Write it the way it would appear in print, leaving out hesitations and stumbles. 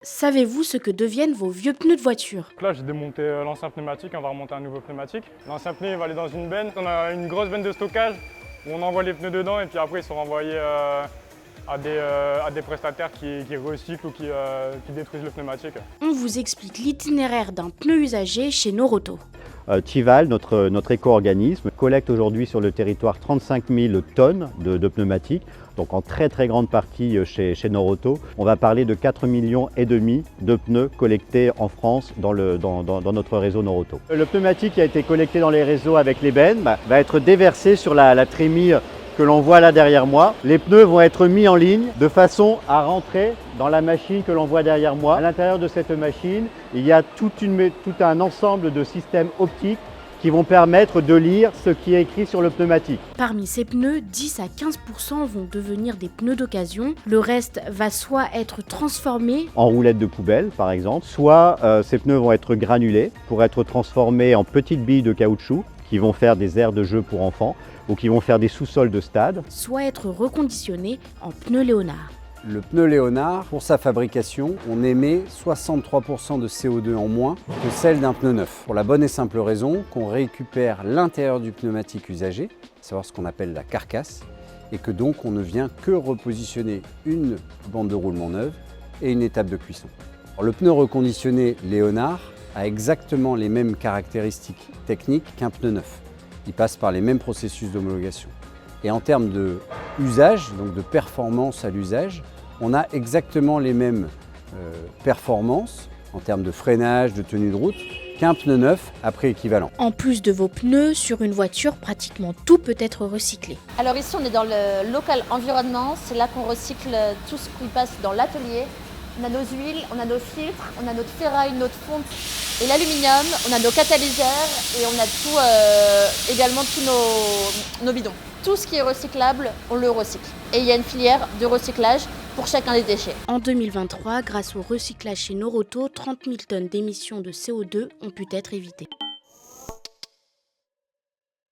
Savez-vous ce que deviennent vos vieux pneus de voiture? Donc là, j'ai démonté l'ancien pneumatique, on va remonter un nouveau pneumatique. L'ancien pneu il va aller dans une benne. On a une grosse benne de stockage où on envoie les pneus dedans et puis après ils sont renvoyés à des prestataires qui recyclent ou qui détruisent le pneumatique. On vous explique l'itinéraire d'un pneu usagé chez Noroto. Tival, notre éco-organisme, collecte aujourd'hui sur le territoire 35 000 tonnes de pneumatiques, donc en très grande partie chez Noroto. On va parler de 4,5 millions de pneus collectés en France dans notre réseau Noroto. Le pneumatique qui a été collecté dans les réseaux avec les bennes va être déversé sur la trémie que l'on voit là derrière moi. Les pneus vont être mis en ligne de façon à rentrer dans la machine que l'on voit derrière moi. À l'intérieur de cette machine, il y a tout un ensemble de systèmes optiques qui vont permettre de lire ce qui est écrit sur le pneumatique. Parmi ces pneus, 10 à 15% vont devenir des pneus d'occasion. Le reste va soit être transformé en roulettes de poubelle par exemple, soit ces pneus vont être granulés pour être transformés en petites billes de caoutchouc qui vont faire des aires de jeu pour enfants ou qui vont faire des sous-sols de stade. Soit être reconditionnés en pneus Léonard. Le pneu Léonard, pour sa fabrication, on émet 63% de CO2 en moins que celle d'un pneu neuf. Pour la bonne et simple raison qu'on récupère l'intérieur du pneumatique usagé, à savoir ce qu'on appelle la carcasse, et que donc on ne vient que repositionner une bande de roulement neuve et une étape de cuisson. Alors, le pneu reconditionné Léonard a exactement les mêmes caractéristiques techniques qu'un pneu neuf. Il passe par les mêmes processus d'homologation. Et en termes de usage, donc de performance à l'usage, on a exactement les mêmes performances en termes de freinage, de tenue de route, qu'un pneu neuf à prix équivalent. En plus de vos pneus, sur une voiture, pratiquement tout peut être recyclé. Alors ici, on est dans le local environnement. C'est là qu'on recycle tout ce qui passe dans l'atelier. On a nos huiles, on a nos filtres, on a notre ferraille, notre fonte et l'aluminium, on a nos catalyseurs et on a tout, également tous nos bidons. Tout ce qui est recyclable, on le recycle. Et il y a une filière de recyclage pour chacun des déchets. En 2023, grâce au recyclage chez Noroto, 30 000 tonnes d'émissions de CO2 ont pu être évitées.